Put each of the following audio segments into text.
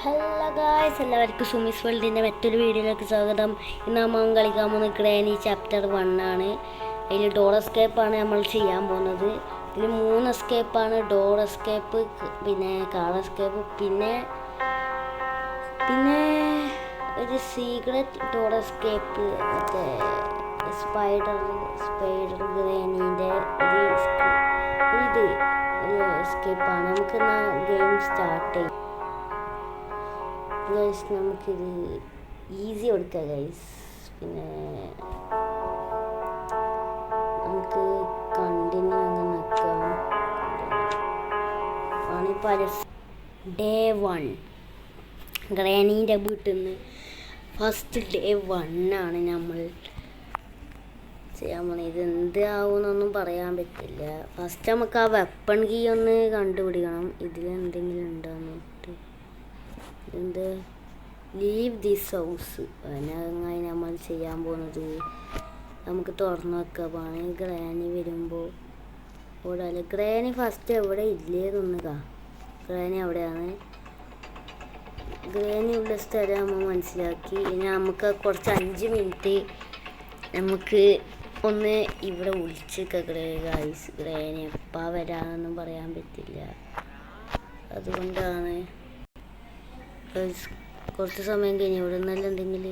Hello guys, എല്ലാവർക്കും സുമിസ് വേൾഡിൻ്റെ മറ്റൊരു വീഡിയോയിലേക്ക് സ്വാഗതം. ഇന്ന് നമ്മൾ കളിക്കാൻ പോകുന്നത് ഗ്രാനി ചാപ്റ്റർ 1 ആണ്. അതിൽ ഡോർ എസ്കേപ്പാണ് നമ്മൾ ചെയ്യാൻ പോകുന്നത്. ഇതിൽ 3 എസ്കേപ്പാണ്: ഡോർ എസ്കേപ്പ്, പിന്നെ കാർ എസ്കേപ്പ്, പിന്നെ ഒരു സീക്രട്ട് ഡോർ എസ്കേപ്പ്. മറ്റേ സ്പൈഡർ ഗ്രാനീൻ്റെ ഒരു എസ്കേപ്പാണ്. നമുക്ക് ഗെയിം സ്റ്റാർട്ട് ചെയ്യാം ഗൈസ്. നമുക്കിത് ഈസി കൊടുക്കാം ഗൈസ്. പിന്നെ നമുക്ക് കണ്ടിന്യൂ അങ്ങ് നിൽക്കാം. ഡേ 1 ഗ്രാനീൻ്റെ വീട്ടിൽ നിന്ന് ഫസ്റ്റ് ഡേ 1 ആണ് നമ്മൾ ചെയ്യാൻ പോകുന്നത്. ഇത് എന്താവുമെന്നൊന്നും പറയാൻ പറ്റില്ല. ഫസ്റ്റ് നമുക്ക് ആ വെപ്പൺ കീ ഒന്ന് കണ്ടുപിടിക്കണം. ഇതിലെന്തെങ്കിലും ഉണ്ടോന്നിട്ട്. എന്ത് ലീവ് ദിസ് ഹൗസ് അങ്ങനെ നമ്മൾ ചെയ്യാൻ പോകുന്നത്. നമുക്ക് തുറന്നു വെക്കാൻ ഗ്രാനി വരുമ്പോൾ ഓടാല്. ഗ്രാനി ഫസ്റ്റ് എവിടെ ഇല്ലേ തോന്നുക. ഗ്രാനി അവിടെയാണ്. ഗ്രാനി ഉള്ള സ്ഥലം നമ്മൾ മനസ്സിലാക്കി. ഇനി നമുക്ക് കുറച്ച് 5 മിനിറ്റ് നമുക്ക് ഒന്ന് ഇവിടെ വിളിച്ചൊക്കെ ഗൈസ്. ഗ്രാനി എപ്പോൾ വരാമെന്നൊന്നും പറയാൻ പറ്റില്ല. അതുകൊണ്ടാണ് കുറച്ച് സമയം കഴിഞ്ഞ് ഇവിടെ നിന്നല്ല എന്തെങ്കിൽ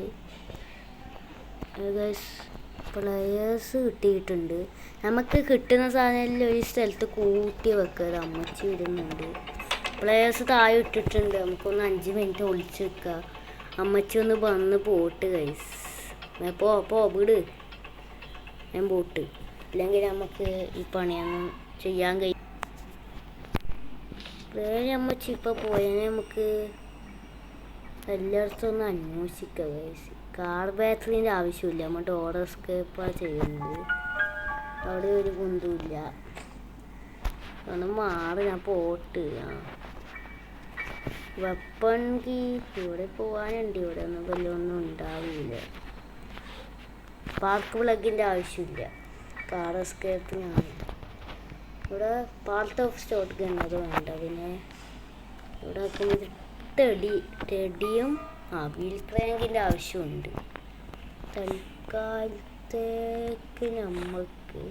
പ്ലെയേഴ്സ് കിട്ടിയിട്ടുണ്ട്. നമുക്ക് കിട്ടുന്ന സാധനങ്ങളിൽ ഒരു സ്ഥലത്ത് കൂട്ടി വെക്കുക. അമ്മച്ചി ഇടുന്നുണ്ട്. പ്ലെയേഴ്സ് താഴെ ഇട്ടിട്ടുണ്ട്. നമുക്കൊന്ന് 5 മിനിറ്റ് ഒളിച്ച് വെക്കുക. അമ്മച്ചി ഒന്ന് വന്ന് പോട്ട് ഗൈസ്. പോ വിട്, ഞാൻ പോട്ട്. ഇല്ലെങ്കിൽ നമുക്ക് ഈ പണിയൊന്നും ചെയ്യാൻ കഴിയും. അമ്മച്ചി ഇപ്പോൾ പോയാൽ നമുക്ക് എല്ലായിടത്തും ഒന്ന് അന്വേഷിക്കുക ഗൈസ്. കാർ ബാറ്ററീൻ്റെ ആവശ്യമില്ല. നമ്മൾ ഡോർ എസ്കേപ്പാണ് ചെയ്യുന്നത്. അവിടെ ഒരു കുന്തുമില്ല. ഒന്ന് മാറി, ഞാൻ പോട്ട്. വെപ്പൺ കീ ഇവിടെ പോകാനുണ്ട്. ഇവിടെ ഒന്നും വല്ലതൊന്നും ഉണ്ടാവില്ല. പാർക്ക് പ്ലഗിൻ്റെ ആവശ്യമില്ല കാർ എസ്കേപ്പിനാണ്. ഇവിടെ പാർട്ട് ഓഫ് സ്റ്റോട്ട് ഗൺ അത് വേണ്ട. പിന്നെ ഇവിടെ ടെഡിയും വീൽ ക്രാങ്കിൻ്റെ ആവശ്യമുണ്ട്. തൽക്കാലത്തേക്ക് നമുക്ക്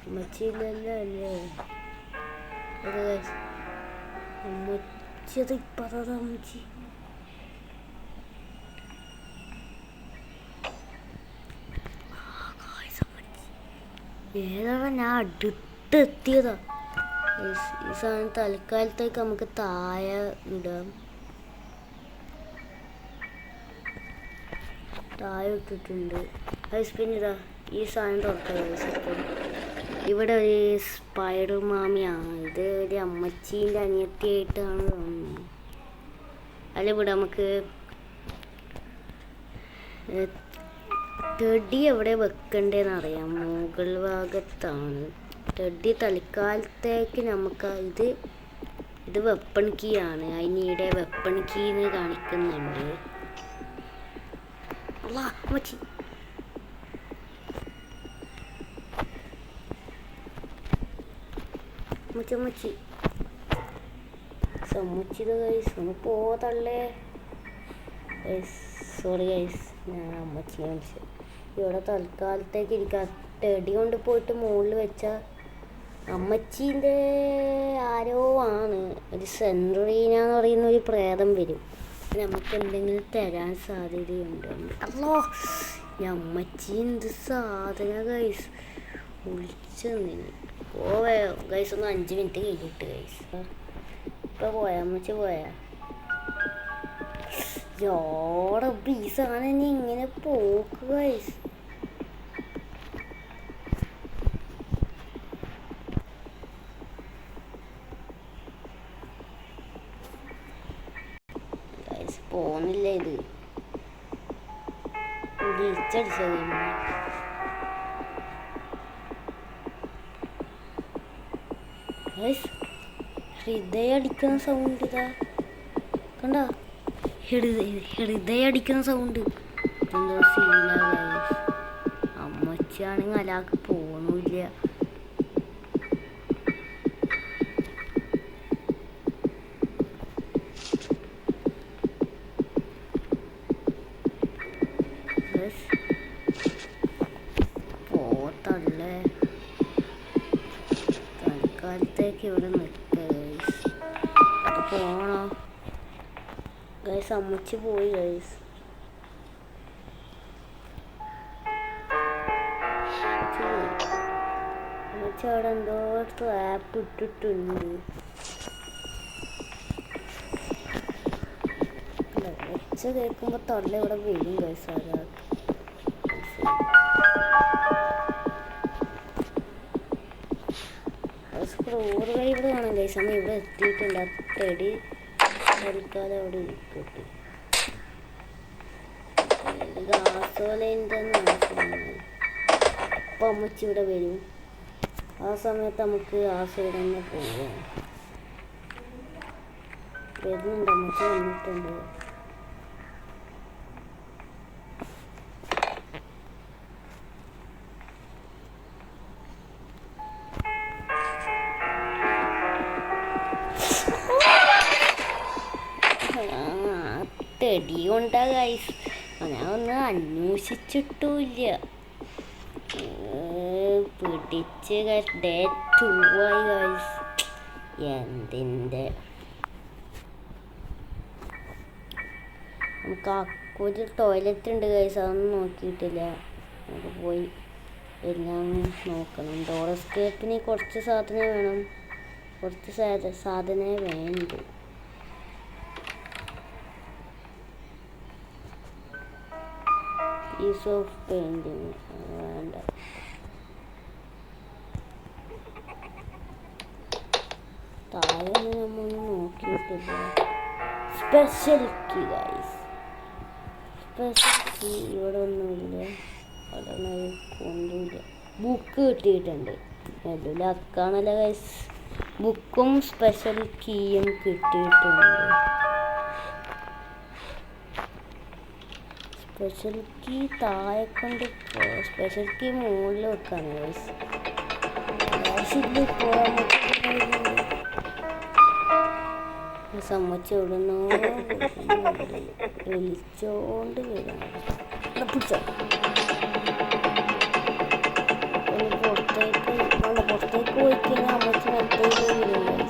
അമ്മച്ചില്ലല്ലോ അല്ലേ. അമ്മച്ചത് ഇപ്പറത് അമ്മച്ചി. ഏതാണ് ഞാൻ അടുത്തെത്തിയതാ. ഈ സാധനം തൽക്കാലത്തേക്ക് നമുക്ക് താഴെ ഇടാം. താഴെ ഇട്ടിട്ടുണ്ട്. പിന്നെ ഇതാ ഈ സാധനം തുറക്കാം. ഇവിടെ ഒരു സ്പൈഡർ മാമിയാണ്. ഇത് ഒരു അമ്മച്ചീൻ്റെ അനിയത്തിയായിട്ടാണ് തോന്നുന്നത്. അല്ല, ഇവിടെ നമുക്ക് ടെഡി എവിടെ വെക്കണ്ടേന്ന് അറിയാം. മുകൾ ഭാഗത്താണ് ടെഡി. തൽക്കാലത്തേക്ക് നമുക്ക് ഇത് വെപ്പൺ കീ ആണ്. അതിനിടെ വെപ്പൺ കീ എന്ന് കാണിക്കുന്നുണ്ട്. അമ്മച്ചി അമ്മച്ചി സമ്മച്ചിത് ഗൈസ്. ഒന്ന് പോതള്ളേ. സോറി ഗൈസ്, ഞാൻ അമ്മച്ചിനെ വിളിച്ചത്. ഇവിടെ തൽക്കാലത്തേക്ക് ഇരിക്കാം. ടെടി കൊണ്ട് പോയിട്ട് മുകളിൽ വെച്ചാൽ അമ്മച്ചീൻ്റെ ആരോ ആണ്. ഒരു സെൻട്രീന എന്ന് പറയുന്ന ഒരു പ്രേതം വരും. നമുക്ക് എന്തെങ്കിലും തരാൻ സാധ്യതയുണ്ട്. അല്ലോ, അമ്മച്ചി എന്ത് സാധന ഗൈസ്. വിളിച്ചെന്നില്ല. പോവേ ഗൈസ്. ഒന്ന് 5 മിനിറ്റ് കഴിഞ്ഞിട്ട് ഗൈസ്. ഇപ്പോൾ പോയാ അമ്മച്ചി പോയാ. ഈ സാധനം ഇങ്ങനെ പോക്ക് ഗൈസ്. പോകുന്നില്ല. ഇത് ഗ്ലിച്ചടിച്ചത്. ഹൃദയം അടിക്കുന്ന സൗണ്ട്. ഇതാ കണ്ട, ഹൃദയം അടിക്കുന്ന സൗണ്ട്. എന്തോ സീന. അമ്മച്ചാണെങ്കിൽ അലാക്ക് പോകുന്നില്ല. നമുക്ക് ഇവിടെ നിൽക്കാം ഗൈസ്. അത് പോണോ ഗൈസ്? അമ്മച്ചി പോയി ഗൈസ്. അമ്മച്ചി അവിടെ എന്തോ ആപ്പ് ഇട്ടിട്ടുണ്ട്. ഒച്ച കേൾക്കുമ്പോൾ തൊല്ല ഇവിടെ വരും ഗൈസ്. അതാ സ്ക്രോർ വഴി ഇവിടെ വേണം ഗൈസ്. അമ്മ ഇവിടെ എത്തിയിട്ടുണ്ട്. അത്തടി കളിക്കാതെ അവിടെ ഇരിക്കട്ടെ. ഗാസോലൈൻ്റെ അപ്പം അമ്മച്ചി ഇവിടെ വരും. ആ സമയത്ത് നമുക്ക് ആ സൈഡ് തന്നെ പോവാം. വരുന്നുണ്ട്, അമ്മച്ചി വന്നിട്ടുണ്ട്. തെടി കൊണ്ടാ ഗൈസ്. ഞാൻ ഒന്ന് അന്വേഷിച്ചിട്ടുമില്ല. പിടിച്ച് ഡേ 2 ആയി ഗൈസ്. എന്തിൻ്റെ നമുക്ക് അക്കൊരു ടോയ്ലറ്റ് ഉണ്ട് ഗൈസ്. അതൊന്നും നോക്കിയിട്ടില്ല. നമുക്ക് പോയി എല്ലാം നോക്കണം. ഡോർ എസ്കേപ്പിന് കുറച്ച് സാധനം വേണം. കുറച്ച് സാധനമേ വേണ്ടു. ഈസ് ഓഫ് പെയിൻറ്റിങ് വേണ്ട. താഴെ നമ്മളൊന്നും നോക്കിയിട്ടില്ല. Special key guys. Special key ഇവിടെ ഒന്നുമില്ല. അവിടെ കൊണ്ടുമില്ല. ബുക്ക് കിട്ടിയിട്ടുണ്ട്. എല്ലാം അക്കാണല്ലോ ഗൈസ്. ബുക്കും സ്പെഷ്യൽ കീയും കിട്ടിയിട്ടുണ്ട്. സ്പെഷ്യൽ കീ താഴെ കൊണ്ട് സ്പെഷ്യൽ കീ മുകളിൽ വെക്കാണ് ഗൈസ്. സമ്മച്ച് എവിടുന്നോ വിളിച്ചോണ്ട് വരാണ്. പുറത്തേക്ക് പോയിക്കഴിഞ്ഞാൽ അമ്മച്ച് പുറത്തേക്ക് വരില്ല.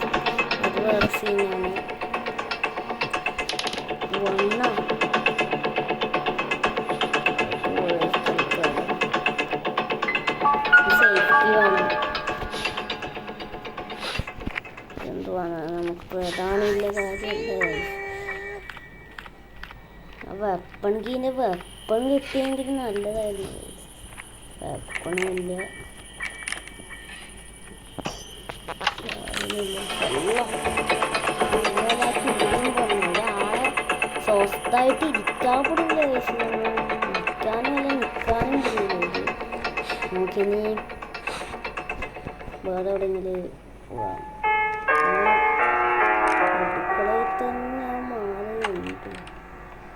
അത് വേറെ സീനാണ്. സേഫ്റ്റി വേണം. എന്തുവാണ് നമുക്ക് പ്രധാനമില്ല കാര്യമല്ല. വെപ്പൺ കീൻ്റെ വെപ്പൺ കിട്ടിയെങ്കിൽ നല്ലതായിരുന്നു. വെപ്പണില്ല. ഒരാളെ സ്വസ്ഥായിട്ട് ഇരിക്കാൻ പറ്റില്ല. ഇരിക്കാനും അല്ല നിൽക്കാനും പറ്റില്ല. നമുക്കിനി വേറെ എവിടെയെങ്കിലും പോവാം. അടുക്കളയിൽ തന്നെ ഞാൻ മാറുന്നുണ്ട്.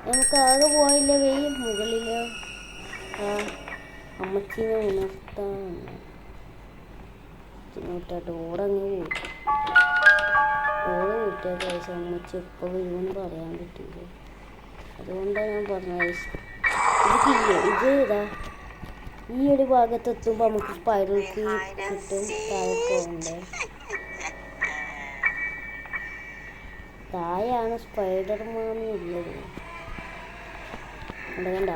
നമുക്ക് ആകെ പോയില്ല. മുകളിലോ അമ്മച്ചീനെ ഉണർത്താൻ ഡോറങ്ങ് ഡോറ് കൂട്ടിയ പൈസ അമ്മച്ചി എപ്പോൾ വരുമെന്ന് പറയാൻ പറ്റില്ല. അതുകൊണ്ടാണ് ഞാൻ പറഞ്ഞത്. ഇത് ഇതാ ഈ ഒരു ഭാഗത്തെത്തുമ്പോൾ നമുക്ക് സ്പൈറൽക്ക് കിട്ടും. താഴെ പോകണ്ടേ. താഴെയാണ് സ്പൈഡർ മാമി ഉള്ളത്. കണ്ട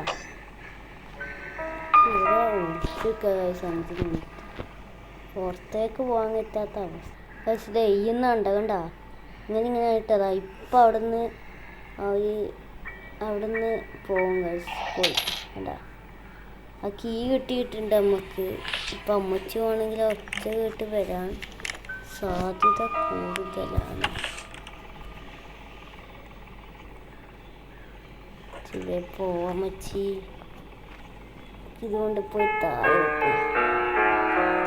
ഇവിടെ 5 മിനിറ്റ് പുറത്തേക്ക് പോകാൻ പറ്റാത്ത അവസ്ഥ. പക്ഷേ ദയ്യുന്നുണ്ട കണ്ട ഇങ്ങനെ ഇട്ടതാ. ഇപ്പം അവിടുന്ന് പോകും പോയി കണ്ട. ആ കീ കിട്ടിയിട്ടുണ്ട് നമുക്ക്. ഇപ്പം അമ്മച്ചി വേണമെങ്കിൽ ഒച്ച കേട്ട് വരാൻ സാധ്യത കൂടുതലാണ്. പോവാമച്ചി ഇതുകൊണ്ട് പോയി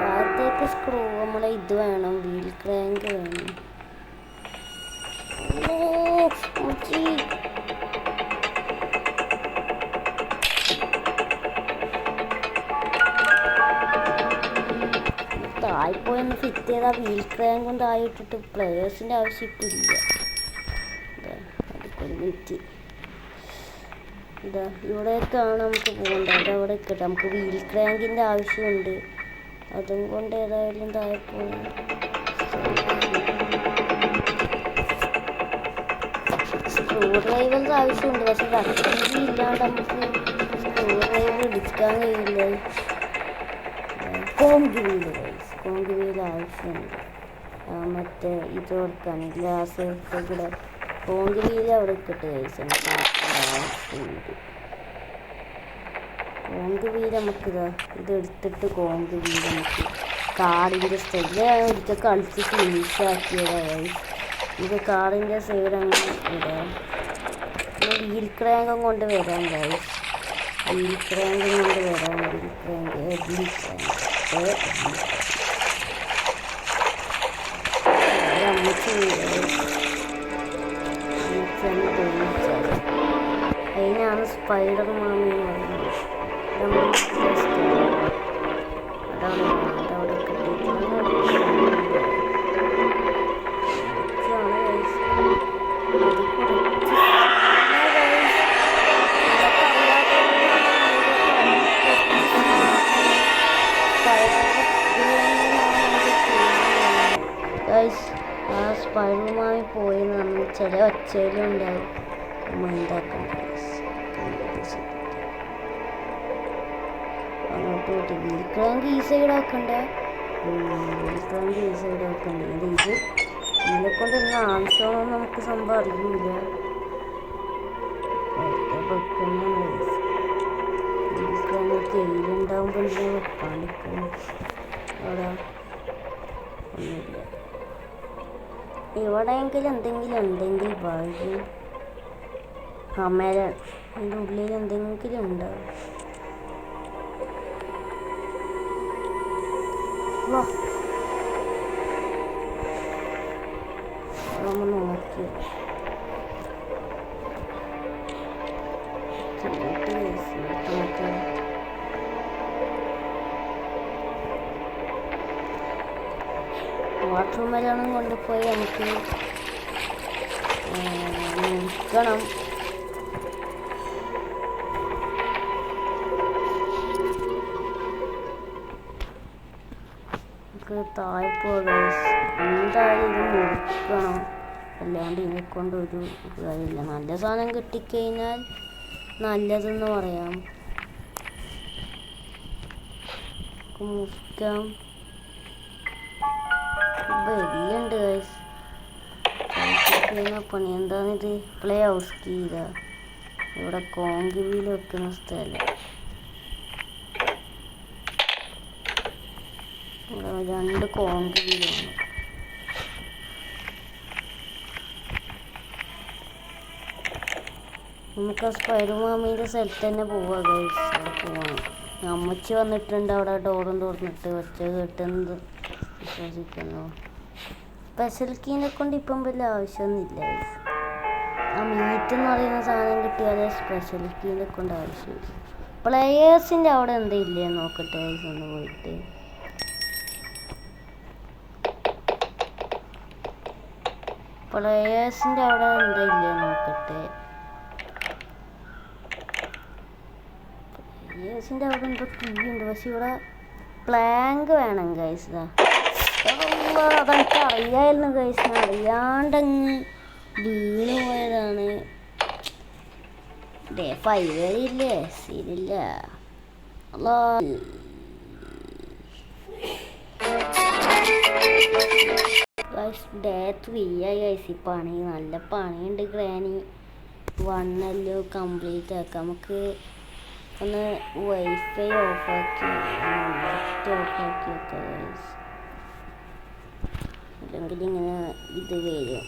താഴത്തേക്ക് സ്ക്രൂ നമ്മളെ ഇത് വേണം. വീൽ ക്രാങ്ക് വേണം. താഴെപ്പോയൊന്ന് ഫിറ്റ് ചെയ്താൽ വീൽ ക്രാങ്കും താഴെ ഇട്ടിട്ട് പ്ലെയേഴ്സിൻ്റെ ആവശ്യം ഇപ്പം ഇല്ല. ഒരു മിനിറ്റ്. ഇവിടേക്കാണ് നമുക്ക് പോകേണ്ടത്. അതവിടെ കിട്ടും. നമുക്ക് വീൽ ക്രാങ്കിൻ്റെ ആവശ്യമുണ്ട്. അതും കൊണ്ട് ഏതായാലും താഴെ പോകും. ഡ്രൈവറിൻ്റെ ആവശ്യമുണ്ട്. പക്ഷെ കത്തി ഇല്ലാണ്ട് നമുക്ക് സ്ക്രൂ ഡ്രൈവർ എടുക്കാൻ കഴിയില്ല. കോങ്ക് വീൽ ആവശ്യമുണ്ട്. മറ്റേ ഇത് കൊടുക്കാൻ ഗ്ലാസ് കൂടെ കോങ്ക് വീൽ അവിടെ ഇട്ടിട്ട് കഴിച്ചാൽ ആവശ്യമുണ്ട്. കോങ്ക് വീൽ നമുക്കിതാ ഇതെടുത്തിട്ട് കോങ്ക് വീൽ നമുക്ക് കാടിൻ്റെ സ്റ്റെല്ല് ഒരിക്കൽ കളിച്ച് ഫിനിഷാക്കിയതാണ്. ഇത് കാടിൻ്റെ സൈഡ് അങ്ങനെ ഇടാം. വീൽ ക്രാങ്കം കൊണ്ട് വരാൻ ഗൈസ്. വീൽ ക്രാങ്കം കൊണ്ട് വരാൻ അതിനാണ് സ്പൈഡർ മാമി എന്ന് പറയുന്നത്. അതവിടെ സ്പൈഡർമാനി പോയെന്ന് നമ്മൾ ചില ഒച്ചയിലും ഉണ്ടാവും. മൈൻഡാക്കണ്ട അങ്ങോട്ട് പോയിട്ട് വീൽക്രാങ്ക് ഈ സൈഡ് ആക്കണ്ട. വീൽക്രാങ്ക് ഈ സൈഡ് ആക്കണ്ട. ഇത് ഇതിനെ കൊണ്ട് ഇന്ന് ആവശ്യമാണെന്ന് നമുക്ക് സംഭവം അറിയില്ല. വീൽക്രാങ്ക് കയ്യിലുണ്ടാവുമ്പോൾ എന്തിനാ വെക്കാണ്ടിരിക്കുന്നു? അവിടെ ഒന്നുമില്ല. എവിടെയെങ്കിലും എന്തെങ്കിലും ഉണ്ടെങ്കിൽ ഭാഗ്യം. മേലെ അതിൻ്റെ ഉള്ളിൽ എന്തെങ്കിലും ഉണ്ടാവും. നമ്മൾ നോക്കി വാട്ടർ മെലണും കൊണ്ടുപോയി നമുക്ക് നിൽക്കണം. താഴെ എന്തായാലും ഇത് മുറിക്കണം. അല്ലാണ്ട് ഇതിനെ കൊണ്ട് ഒരു കാര്യമില്ല. നല്ല സാധനം കിട്ടിക്കഴിഞ്ഞാൽ നല്ലതെന്ന് പറയാം. മുറിക്കാം. വലിയുണ്ട് ഗൈസ്. പണി എന്താണിത്? പ്ലേ ഹൗസ് കീഴ ഇവിടെ കോങ്ക് വീൽ വെക്കുന്ന സ്ഥലം. രണ്ട് കോങ്ക് വീലാണ്. നമുക്ക് ആ സ്പൈഡർ മാമീൻ്റെ സ്ഥലത്ത് തന്നെ പോവാം ഗൈസ്. അവിടെ പോവാണ്. അമ്മച്ചി വന്നിട്ടുണ്ട്. അവിടെ ഡോറും തുറന്നിട്ട് ഒച്ച കേട്ടെന്ന് വിശ്വസിക്കുന്നു. സ്പെഷ്യൽ കീനെ കൊണ്ട് ഇപ്പം വലിയ ആവശ്യമൊന്നുമില്ല ഗൈസ്. ആ മീറ്റ് എന്ന് പറയുന്ന സാധനം കിട്ടിയാലേ സ്പെഷ്യൽ കീനെ കൊണ്ട് ആവശ്യമില്ല. പ്ലെയേഴ്സിൻ്റെ അവിടെ എന്താ ഇല്ലേ നോക്കട്ടെ ഗൈസ്. ഒന്ന് പോയിട്ട് പ്ലെയേഴ്സിൻ്റെ അവിടെ എന്താ ഇല്ലേ നോക്കട്ടെ. പ്ലെയേഴ്സിൻ്റെ അവിടെ എന്തോ കീ ഉണ്ട്. പക്ഷെ ഇവിടെ പ്ലാങ്ക് വേണം ഗൈസ്. അതെനിക്ക് അറിയാമായിരുന്നു ഗൈസ്. അറിയാണ്ടങ്ങ് വീണ് പോയതാണ്. ഡേ 5 വരെയില്ലേ? ശരിയില്ല. ഡേ 3 ആയി ഗൈസ്. ഈ പണി നല്ല പണിയുണ്ട്. ഗ്രാനി 1 കംപ്ലീറ്റ് ആക്കാം. നമുക്ക് ഒന്ന് വൈഫൈ ഓഫാക്കി ഓഫാക്കി വെക്കാം ഗൈസ്. അല്ലെങ്കിൽ ഇങ്ങനെ ഇത് വരും.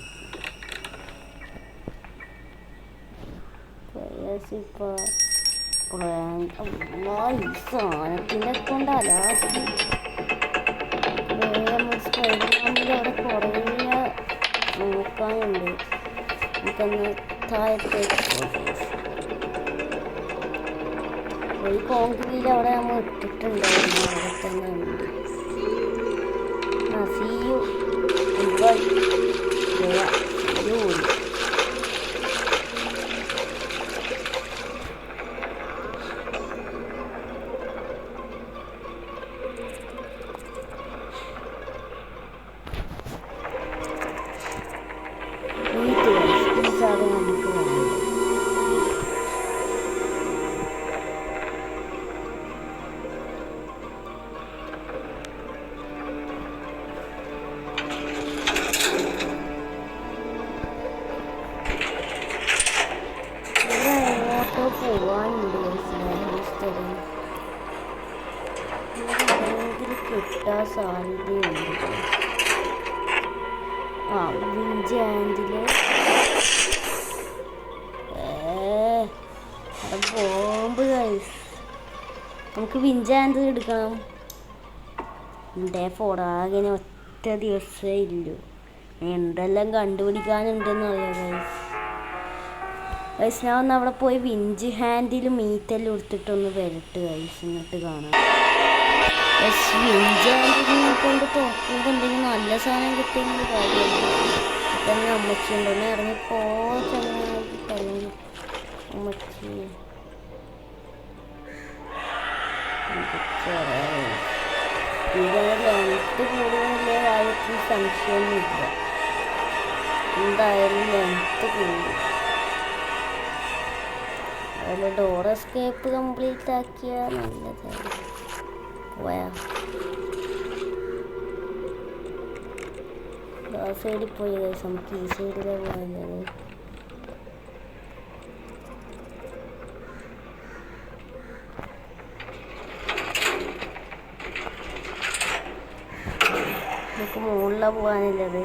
ഇപ്പോൾ ഈ സാധനത്തിനെ കൊണ്ട് അലാക്കി സ്പൈഡർമാനിൻ്റെ അവിടെ കുറേ നോക്കാനുണ്ട്. നമുക്കൊന്ന് താഴത്തേക്ക് പോകാം. ഒരു കോൺക്രീറ്റ് അവിടെ നമ്മൾ ഇട്ടിട്ടുണ്ടായിരുന്നു. അവിടെ തന്നെ ഉണ്ട്. See you. Bye. Yeah. You. Ini tuh, ini cara പോവാനുണ്ട് സ്ഥലം കിട്ടാൻ സാധ്യതയുണ്ട്. Winch handle bomb guys. നമുക്ക് വിഞ്ച് ഹാൻഡിൽ എടുക്കണം. എൻ്റെ ഫോടാകിന് ഒറ്റ ദിവസമേ ഇല്ലു. എന്തെല്ലാം കണ്ടുപിടിക്കാനുണ്ടെന്ന് അറിയാം ഗൈസ്. ഗൈസ് ഞാൻ ഒന്ന് അവിടെ പോയി വിഞ്ച് ഹാൻഡിൽ മീറ്റെല്ലാം എടുത്തിട്ടൊന്ന് വരട്ട് ഗൈസ്, എന്നിട്ട് കാണാം. ഗൈസ് വിഞ്ച് ഹാൻഡിലിനെ കൊണ്ട് തുറക്കുമ്പോൾ എന്തെങ്കിലും നല്ല സാധനം കിട്ടിയെങ്കിൽ കാര്യമില്ല. തന്നെ അമ്മച്ചി ഉണ്ടെന്ന് ഇറങ്ങിപ്പോ തന്നെ അമ്മച്ചി ഇങ്ങനെ ലെങ്ത്ത് കൂടുന്നില്ല കാര്യത്തിൽ സംശയമൊന്നുമില്ല. എന്തായാലും ലെങ്ത്ത് കൂടും. അതുപോലെ ഡോർ എസ്കേപ്പ് കംപ്ലീറ്റ് ആക്കിയാൽ നല്ലതാണ്. പോയാ ആ സൈഡിൽ പോയി ഗൈസ്. നമുക്ക് ഈ സൈഡിലെ പോയത്. നമുക്ക് മുകളിലാണ് പോകാനുള്ളത്.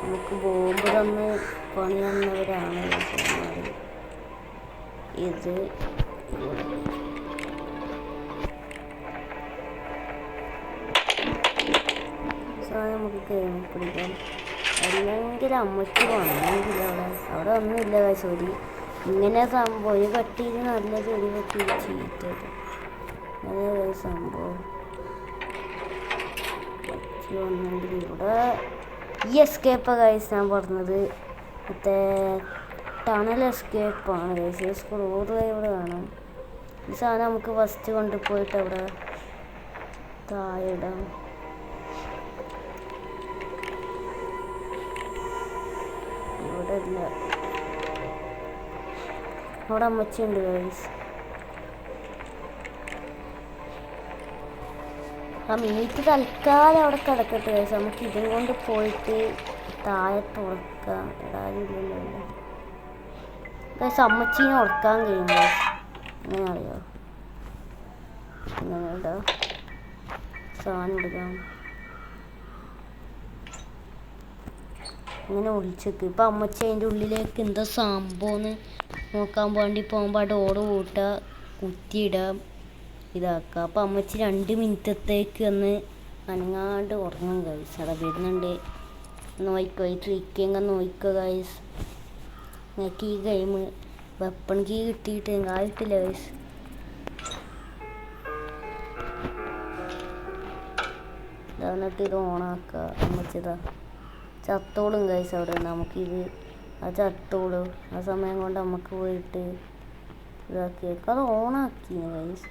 നമുക്ക് ബോംബ് തന്ന് പണി തന്നവരാണ് ഇത്. നമുക്ക് കയറി പിടിക്കാം. അല്ലെങ്കിൽ അമ്മയ്ക്ക് വന്നെങ്കിൽ അവിടെ ഒന്നുമില്ല സോറി. ഇങ്ങനെ സംഭവം ഒരു കട്ടിയിൽ നല്ല ചെടി കട്ടി ചീറ്റത് അങ്ങനെ സംഭവം വന്നെങ്കിൽ ഇവിടെ ഈ എസ്കേപ്പാണ് ഗൈസ് ഞാൻ പറഞ്ഞത്. മറ്റേ ടണൽ എസ്കേപ്പാണ് ഗൈസ്. സ്ക്രൂർ ഇവിടെ വേണം. ഈ സാധനം നമുക്ക് ഫസ്റ്റ് കൊണ്ടുപോയിട്ട് അവിടെ താഴെ ഇടാം. ഇവിടെ ഇല്ല. അവിടെ അമ്മച്ചിയുണ്ട് ഗൈസ്. ആ മീറ്റ് തൽക്കാലം അവിടെ കിടക്കട്ടെ ഗൈസ്. നമുക്ക് ഇതും കൊണ്ട് പോയിട്ട് താഴെ തുറക്കാം. ഇടാനില്ലല്ലോ ഗൈസ്. അമ്മച്ചീനെ ഉറക്കാൻ കഴിയും ഗൈസ്. അങ്ങനെ അറിയോ? അങ്ങനെ ഇടാം. സാധനം എടുക്കാം. അങ്ങനെ ഒളിച്ചേക്ക്. ഇപ്പം അമ്മച്ചി അതിൻ്റെ ഉള്ളിലേക്ക് എന്താ സംഭവം നോക്കാൻ വേണ്ടി പോകുമ്പോൾ ആ ഡോറ് കൂട്ടുക, കുത്തിയിടാം, ഇതാക്കുക. അപ്പം അമ്മച്ചി 2 മിനിറ്റത്തേക്ക് ഒന്ന് അനങ്ങാണ്ട് ഉറങ്ങും ഗൈസ്. അവിടെ വരുന്നുണ്ട്. നോയിക്കോ ഈ ട്രിക്കിങ് നോയിക്കോ ഗൈസ്. നിങ്ങൾക്ക് ഈ ഗെയിം വെപ്പൺ കീ കിട്ടിയിട്ട് ആയിട്ടില്ല ഗൈസ്. എന്നിട്ട് ഇത് ഓണാക്കുക. അമ്മച്ചിതാ ചത്തോളും ഗൈസ്. അവിടെ നമുക്കിത് ആ ചത്തോളും. ആ സമയം കൊണ്ട് നമുക്ക് പോയിട്ട് ഇതാക്കിയേക്കാം. അത് ഓണാക്കി ഗൈസ്.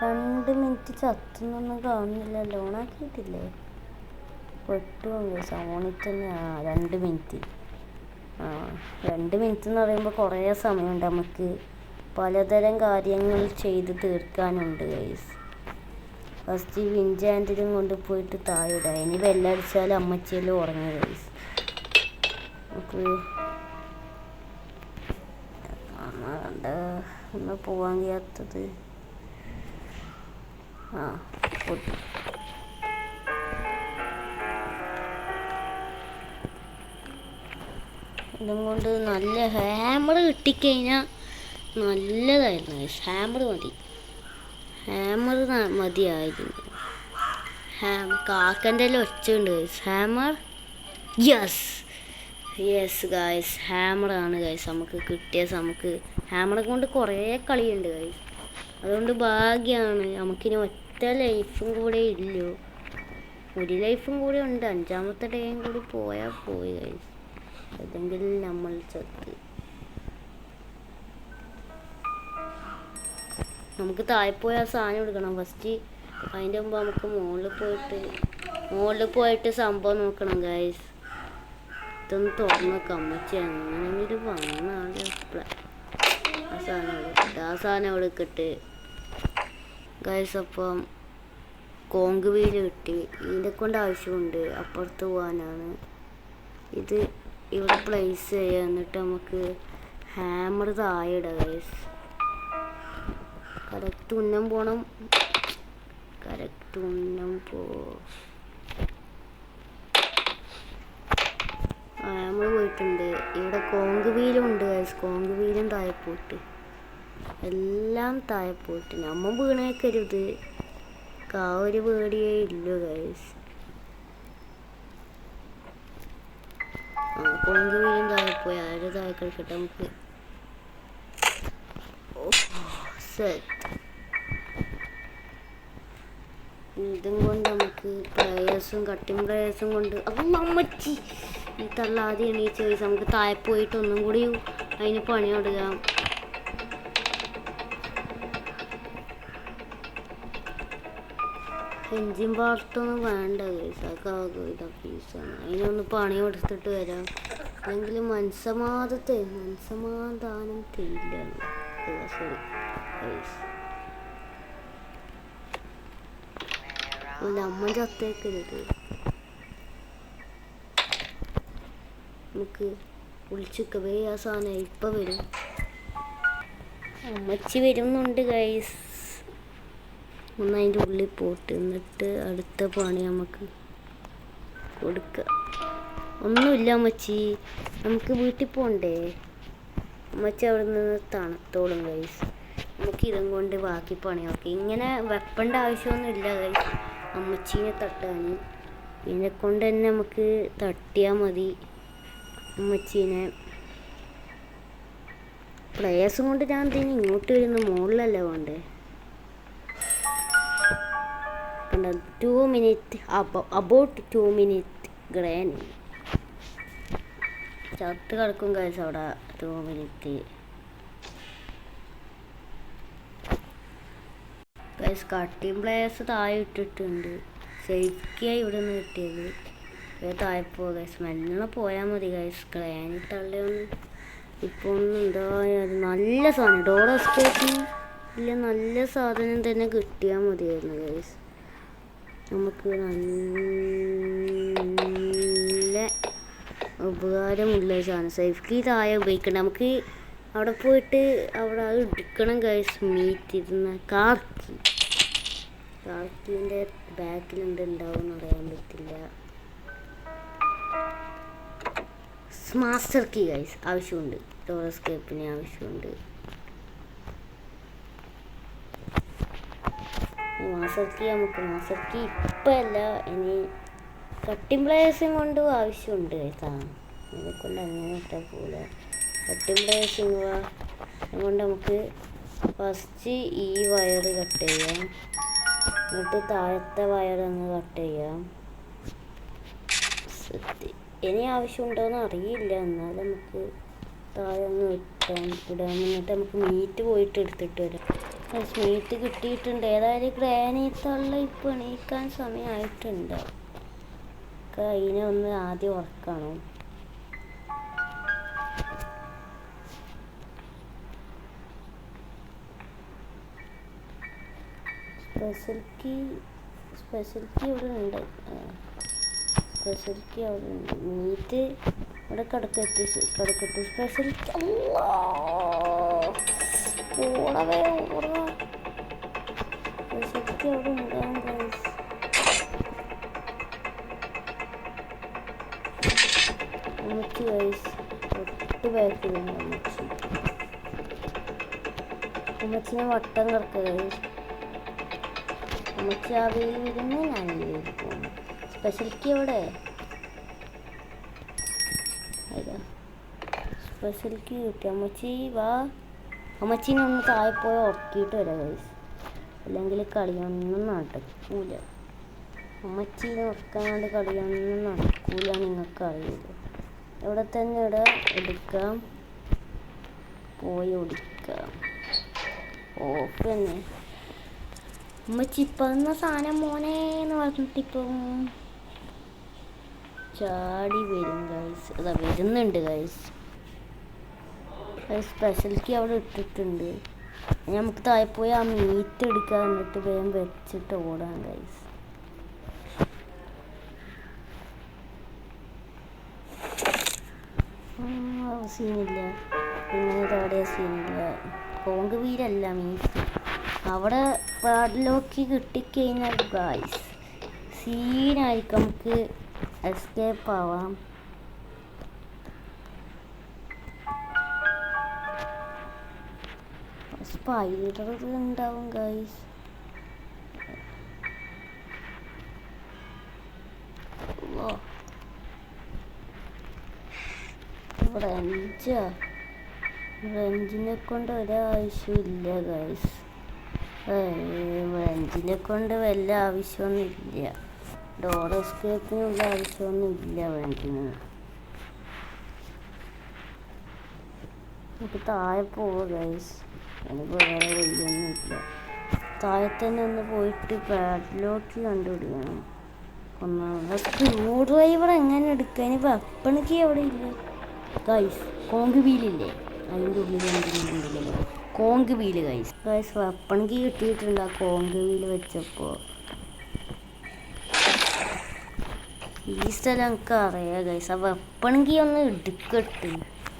2 മിനിറ്റ് ചത്തുന്നൊന്നും കാണുന്നില്ലല്ലോ. ഓണാക്കിയിട്ടില്ലേ? പെട്ടു ഗൈസ്. ഓണിൽ തന്നെ 2 മിനിറ്റ്. 2 മിനിറ്റ് എന്ന് പറയുമ്പോൾ കുറേ സമയമുണ്ട്. നമുക്ക് പലതരം കാര്യങ്ങൾ ചെയ്ത് തീർക്കാനുണ്ട് ഗൈസ്. ഫസ്റ്റ് വിഞ്ച് ഹാൻഡിലും കൊണ്ട് പോയിട്ട് താഴെ ഇടാം. ഇനി ബെല്ലടിച്ചാൽ അമ്മച്ചിയെല്ലാം ഉറങ്ങി ഗൈസ്. നമുക്ക് ഒന്ന് പോവാൻ കഴിയാത്തത്. ഇതും കൊണ്ട് നല്ല ഹാമർ കിട്ടിക്കഴിഞ്ഞാൽ നല്ലതായിരുന്നു ഗൈസ്. ഹാമർ മതി. ഹാമർ മതിയായിരുന്നു. കാക്കൻ്റെ എല്ലാം ഒച്ചയുണ്ട് ഗൈസ്. Hammer yes guys. ഹാമറാണ് ഗൈസ് നമുക്ക് കിട്ടിയത്. നമുക്ക് ഹാമറെ കൊണ്ട് കുറേ കളിയുണ്ട് ഗൈസ്. അതുകൊണ്ട് ഭാഗ്യമാണ്. നമുക്കിനി ഒറ്റ ലൈഫും കൂടെ ഇല്ലു. ഒരു ലൈഫും കൂടെ ഉണ്ട്. 5ാമത്തെ ഡേയും കൂടി പോയാൽ പോയി ഗൈസ്. ഏതെങ്കിലും നമ്മൾ ചത്ത്. നമുക്ക് താഴെ പോയി ആ സാധനം എടുക്കണം ഫസ്റ്റ്. അതിൻ്റെ മുമ്പ് നമുക്ക് മുകളിൽ പോയിട്ട് സംഭവം നോക്കണം ഗൈസ്. ഇതൊന്ന് തുറന്ന് കമ്മച്ച് എങ്ങനെയെങ്കിലും വന്നാണ് ആ സാധനം അവിടെ കിട്ട് ഗൈസ്. അപ്പം കോങ്ക് വീല് കിട്ടി. ഇതിനെ കൊണ്ട് ആവശ്യമുണ്ട്. അപ്പുറത്ത് പോകാനാണ് ഇത്. ഇവിടെ പ്ലേസ് ചെയ്യുക. എന്നിട്ട് നമുക്ക് ഹാമർ താഴെ ഗൈസ്. കറക്റ്റ് ഉന്നം പോണം. കറക്റ്റ് ഉന്നം ഹാമർ പോയിട്ടുണ്ട്. ഇവിടെ കോങ്ക് വീലും ഉണ്ട് ഗൈസ്. കോങ്ക് വീലും താഴെ പോയിട്ട് എല്ലാം താഴെ പോയിട്ട് നമ്മ വീണേക്കരുത്. ഒരു പേടിയേ ഇല്ലു ഗൈസ്. കോങ്ക് വീലും താഴെ പോയി. ആരും താഴെ കളിക്കട്ടെ നമുക്ക്. ഇതും കൊണ്ട് നമുക്ക് പ്ലേയേഴ്സും കട്ടിങ് പ്ലേയേഴ്സും കൊണ്ട് അപ്പം അമ്മച്ചി ഈ തള്ളാതെ എണീച്ച് ഗൈസ്. നമുക്ക് താഴെ പോയിട്ട് ഒന്നും കൂടി അതിന് പണി കൊടുക്കാം. എൻജിൻ പാർട്ടൊന്നും വേണ്ട ഗൈസ്. അതൊക്കെ ഇതാ പീസാണ്. അതിനൊന്ന് പണി കൊടുത്തിട്ട് വരാം. അല്ലെങ്കിൽ മനസ്സമാധാനം തരില്ല. Sorry guys. അമ്മ ചത്തേക്കരുത്. നമുക്ക് വിളിച്ചിക്കവേ ആ സാധനം ഇപ്പം വരും. അമ്മച്ചി വരുന്നുണ്ട് ഗൈസ്. ഒന്ന് അതിൻ്റെ ഉള്ളിൽ പോട്ട് എന്നിട്ട് അടുത്ത പണി നമുക്ക് കൊടുക്കുക. ഒന്നുമില്ല അമ്മച്ചി, നമുക്ക് വീട്ടിൽ പോകണ്ടേ. അമ്മച്ചി അവിടെ നിന്ന് തണുത്തോളും ഗൈസ്. നമുക്ക് ഇതും കൊണ്ട് ബാക്കി പണിയൊക്കെ. ഇങ്ങനെ വെപ്പണ്ട ആവശ്യമൊന്നുമില്ല ഗൈസ് അമ്മച്ചീനെ തട്ടാൻ. ഇതിനെ കൊണ്ട് തന്നെ നമുക്ക് തട്ടിയാൽ മതി അമ്മച്ചീനെ. പ്ലേയേഴ്സും കൊണ്ട് ഞാൻ തന്നെ ഇങ്ങോട്ട് വരുന്നു. മുകളിലല്ലേ വേണ്ടേ. 2 minutes about 2 minutes ഗ്രാനി ചത്ത് കിടക്കും ഗൈസ് അവിടെ 2 minutes ഗൈസ്. കട്ടിങ് പ്ലേയേഴ്സ് താഴെ ഇട്ടിട്ടുണ്ട്. സേഫ്റ്റിയായി ഇവിടെ നിന്ന് കിട്ടിയത്. താഴെ പോവുക ഗൈസ്. മെല്ലെ പോയാൽ മതി ഗൈസ്. ഗ്രാനി തള്ളിയൊന്ന് ഇപ്പോൾ ഒന്നും എന്തായാലും നല്ല സാധനം ഡോർ എസ്കേപ്പിന് ഇല്ല. നല്ല സാധനം തന്നെ കിട്ടിയാൽ മതിയായിരുന്നു ഗൈസ്. നമുക്ക് നല്ല ഉപകാരമുള്ള സാധനം. സേഫ്റ്റി താഴെ ഉപയോഗിക്കണം. നമുക്ക് അവിടെ പോയിട്ട് അവിടെ അത് എടുക്കണം ഗൈസ്. മീറ്റ് ഇരുന്ന കാർക്കിൻ്റെ ബാക്കിലുണ്ട്. ഉണ്ടാവും അറിയാൻ പറ്റില്ല. മാസ്റ്റർ കീ ഗൈസ് ആവശ്യമുണ്ട്. ഡോർ എസ്കേപ്പിന് ആവശ്യമുണ്ട്. മാസ്റ്റർ കീ ഇപ്പം അല്ല, ഇനി കട്ടിങ് പ്ലേയേഴ്സും കൊണ്ട് ആവശ്യമുണ്ട് കേട്ടാ. ഇതിനെ കൊണ്ട് അങ്ങനെ ഇട്ടാൽ പോലെ കട്ടിങ് പ്ലേയേഴ്സും കൊണ്ട് നമുക്ക് ഫസ്റ്റ് ഈ വയർ കട്ട് ചെയ്യാം. എന്നിട്ട് താഴത്തെ വയർ അങ്ങ് കട്ട് ചെയ്യാം. ഇനി ആവശ്യമുണ്ടോയെന്ന് അറിയില്ല. എന്നാലും നമുക്ക് താഴെ ഒന്ന് ഇടാം. എന്നിട്ട് നമുക്ക് മീറ്റ് പോയിട്ട് എടുത്തിട്ട് വരാം. മീറ്റ് കിട്ടിയിട്ടുണ്ട്. ഏതായാലും ഗ്രാനി തള്ള ഇപ്പം എണീക്കാൻ സമയമായിട്ടുണ്ട്. അതിനെ ഒന്ന് ആദ്യം ഉറക്കണം. സ്പെഷ്യൽ കീ ഇവിടെ ഉണ്ട്. സ്പെഷ്യൽ കീ അവിടെ ഉണ്ട്. മീറ്റ് ഇവിടെ കിടക്കട്ടെ. സ്പെഷ്യൽ ഓടവേ സ്പെഷ്യൽ കീ അവിടെ ഉണ്ടാവും ഗൈസ്. അമ്മച്ചി ഗൈസ് ഒട്ട് ബാക്കിലുണ്ട്. അമ്മച്ചിനെ വട്ടം കിടക്കുക ഗൈസ്. അമ്മച്ചി ആ വെയിൽ വരുന്നു, ഞാൻ ഈ വെയിൽ പോകുന്നു. സ്പെഷ്യൽ കീ എവിടെ? സ്പെഷ്യൽ കീ കിട്ടി. അമ്മച്ചി വാ. അമ്മച്ചീനെ ഒന്ന് താഴെ പോയി ഉറക്കിയിട്ട് വരാം ഗൈസ്. അല്ലെങ്കിൽ കളിയൊന്നും നടക്കൂല. അമ്മച്ചീനെ ഉറക്കാണ്ട് കളിയൊന്നും നടക്കൂല. നിങ്ങൾക്ക് അറിയില്ല. ഇവിടെ തന്നെ എടുക്കാം. പോയി ഓടിക്കാം. ഓഫ് തന്നെ. അമ്മച്ചി ഇപ്പം സാധനം മോനേന്ന് പറഞ്ഞിട്ടിപ്പം ചാടി വരും ഗൈസ്. അതാ വരുന്നുണ്ട് ഗൈസ്. സ്പെഷ്യൽ കീ അവിടെ ഇട്ടിട്ടുണ്ട്. നമുക്ക് താഴെ പോയി ആ മീറ്റ് എടുക്കാൻ. എന്നിട്ട് വേഗം വെച്ചിട്ട് ഓടാം ഗൈസ്. സീനില്ല. പിന്നെ തേടിയ സീനില്ല. കോങ്ക് വീലല്ല മീൻസ് അവിടെ പാഡിലോക്ക് കിട്ടിക്കഴിഞ്ഞാൽ ഗായ്സ് സീനായിരിക്കും. നമുക്ക് എസ്കേപ്പ് ആവാം. സ്പൈഡർ ഉണ്ടാവും ഗായ്സ്. റെഞ്ചിനെ കൊണ്ട് ഒരാവശ്യമില്ല ഗൈസ്. റെഞ്ചിനെ കൊണ്ട് വല്ല ആവശ്യമൊന്നുമില്ല. ഡോർ എസ്കേപ്പിനുള്ള ആവശ്യമൊന്നുമില്ല റെഞ്ചിന്. നമുക്ക് താഴെ പോവുക ഗൈസ്. എനിക്ക് വേറെ വഴിയൊന്നുമില്ല. താഴെ തന്നെ ഒന്ന് പോയിട്ട് പാഡിലോക്ക് കണ്ടുപിടിക്കണം. ഒന്നാമത് സ്ക്രൂ ഡ്രൈവർ എങ്ങനെ എടുക്കുക? ഇനി വെപ്പണിക്ക് എവിടെ ഇല്ല ഗൈസ്. കോങ്ക് വീലില്ലേ അതിൻ്റെ ഉള്ളിൽ എന്തെങ്കിലും കോങ്ക് വീല് ഗൈസ്. വെപ്പണിക്ക് കിട്ടിയിട്ടുണ്ട് ആ കോങ്ക് വീല് വെച്ചപ്പോൾ. ഈ സ്ഥലം എനിക്ക് അറിയാം ഗൈസ്. ആ വെപ്പണിക്ക് ഒന്ന് എടുക്കട്ടെ.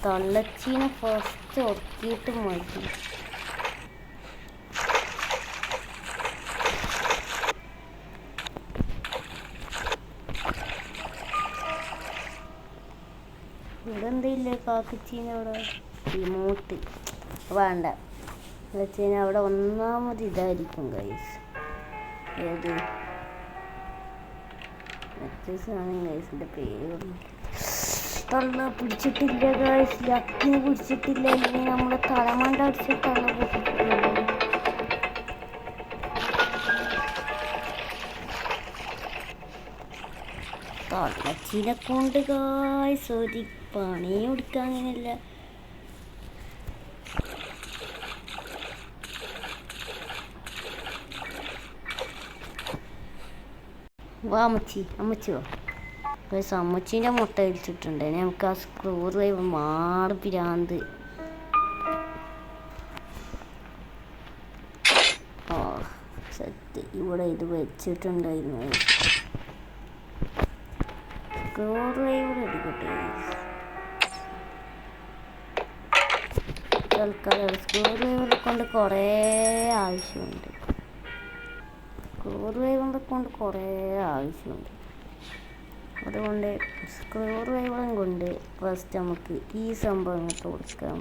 തള്ളച്ചീനെ ഫസ്റ്റ് ഉറക്കിയിട്ട് മതി. ഇവിടെ എന്തില്ലേ കാക്കച്ചീനവിടെ റിമോട്ട് വേണ്ട എന്ന് വെച്ച് കഴിഞ്ഞാൽ അവിടെ ഒന്നാമത് ഇതായിരിക്കും ഗൈസ്. ഏത് മറ്റേ സാധനം ഗൈസിൻ്റെ പേര് തള്ള പിടിച്ചിട്ടില്ല ഗൈസ്. ലക്കിന് പിടിച്ചിട്ടില്ല. അല്ലെങ്കിൽ നമ്മുടെ തലമണ്ട അടിച്ച് തള്ള പിടിച്ചിട്ടില്ല. തള്ളച്ചീനെ കൊണ്ട് ഗൈസ് ഒരു പണി കൊടുക്കാൻ അങ്ങനെയല്ല. വാ അമ്മച്ചി വാ ഗൈസ്. അമ്മച്ചീൻ്റെ മുട്ട അടിച്ചിട്ടുണ്ട്. നമുക്ക് ആ സ്ക്രൂ ഡ്രൈവർ മാറി പിരാന്ത്. ഓ സെറ്റ്. ഇവിടെ ഇത് വെച്ചിട്ടുണ്ടായിരുന്നു. സ്ക്രൂ ഡ്രൈവർ എടുക്കട്ടെ. തൽക്കാലം സ്ക്രൂ ഡ്രൈവറെ കൊണ്ട് കുറേ ആവശ്യമുണ്ട്. അതുകൊണ്ട് സ്ക്രൂ ഡ്രൈവറും കൊണ്ട് ഫസ്റ്റ് നമുക്ക് ഈ സംഭവം ഇങ്ങോട്ട് കൊടുക്കാം.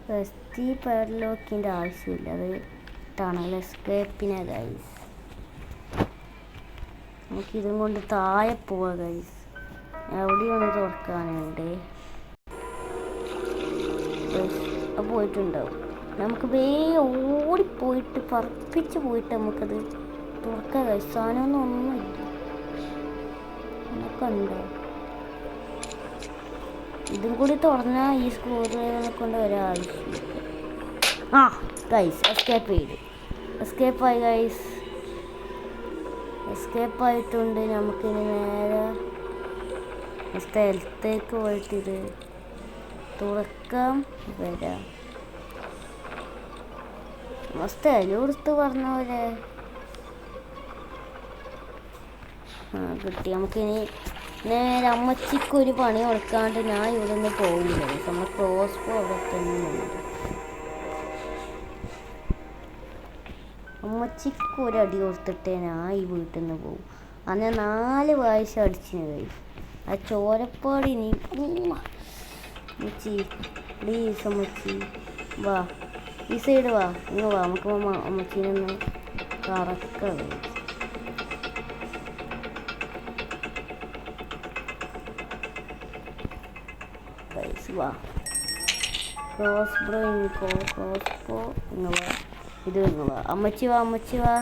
ഫസ്റ്റ് ഈ പാഡ്ലോക്കിൻ്റെ ആവശ്യമില്ല. അത് ടണൽ എസ്കേപ്പിനെ ഗൈസ്. നമുക്കിതും കൊണ്ട് താഴെ പോവാം ഗൈസ്. എവിടെയൊന്ന് തുറക്കാനുണ്ട്. പോയിട്ടുണ്ടാവും. നമുക്ക് വേഗം ഓടിപ്പോയിട്ട് പറപ്പിച്ച് പോയിട്ട് നമുക്കത് തുറക്കാം ഗൈസ്. സാധനമൊന്നുമില്ല. എന്നൊക്കെ ഉണ്ടോ? ഇതും കൂടി തുറന്നാൽ ഈ സ്ക്രൂ ഡ്രൈവറിനെ കൊണ്ട് ഒരാവശ്യമില്ല. ആ ഗൈസ് എസ്കേപ്പായി ഗൈസ്. എസ്കേപ്പായിട്ടുണ്ട്. നമുക്കിനി നേരെ സ്ഥലത്തേക്ക് പോയിട്ടിത് തുറക്കാം. വരാം. സ്ഥലം കൊടുത്ത് പറഞ്ഞ പോലെ കിട്ടി. നമുക്കിനി നേരെ അമ്മച്ചിക്കൊരു പണി കൊടുക്കാണ്ട് ഞാൻ ഇവിടെ നിന്ന് പോകില്ല. നമ്മൾ ക്രോസ്ബോ അവിടെ തന്നെയുണ്ട്. അമ്മച്ചിക്ക് ഒരടി കൊടുത്തിട്ടേ ഞാൻ ഈ വീട്ടിൽ നിന്ന് പോകും. അന്ന് 4 പ്രാവശ്യം അടിച്ചിന് കഴിയും. ആ ചോരപ്പാട് ഇനി അമ്മച്ചി പ്ലീസ് അമ്മച്ചി വാ. ഈ സൈഡ് വാ. ഇങ്ങ് വാ. നമുക്ക് അമ്മച്ചീനൊന്ന് കറക്കാം. വാ ക്രോസ്ബോ ഇങ്ങ് വാ. ഇത് ഇങ്ങ് വാ. അമ്മച്ചി വാ.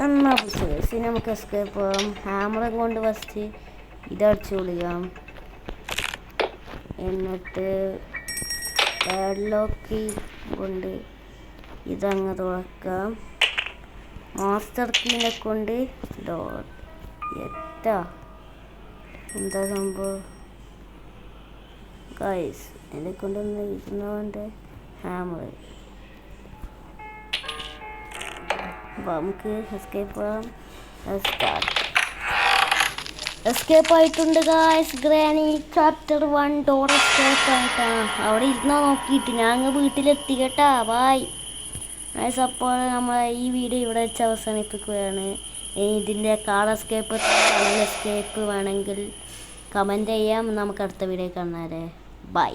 എന്നാ പിടിച്ചത് നമുക്ക് എസ്കേപ്പ് ആവാം. ഹാമറും കൊണ്ട് ഫസ്റ്റ് ഇതടിച്ചു കൊടുക്കാം. എന്നിട്ട് പാഡ്ലോക്ക് കൊണ്ട് ഇതങ്ങ് തുറക്കാം. മാസ്റ്റർ കീനെ കൊണ്ട് ഡോർ എന്താ സംഭവം ഗൈസ്. എന്നെ കൊണ്ടൊന്ന് ഇരുന്നോണ്ട് ഹാമർ. നമുക്ക് എസ്കേപ്പ് ആവാം. സ്റ്റാർട്ട്. എസ്കേപ്പ് ആയിട്ടുണ്ട് guys. Granny chapter 1 door escape ആയിട്ടാ. അവിടെ ഇരുന്നാ നോക്കിയിട്ട് ഞാൻ അങ്ങ് വീട്ടിലെത്തി കേട്ടാ. Bye guys. അപ്പോൾ നമ്മൾ ഈ വീഡിയോ ഇവിടെ വെച്ച് അവസാനിപ്പിക്കുകയാണ്. ഇനി ഇതിൻ്റെ കാർ എസ്കേപ്പ് ടണൽ എസ്കേപ്പ് വേണമെങ്കിൽ കമൻറ്റ് ചെയ്യാം. നമുക്ക് അടുത്ത വീഡിയോ കാണാം. ബൈ.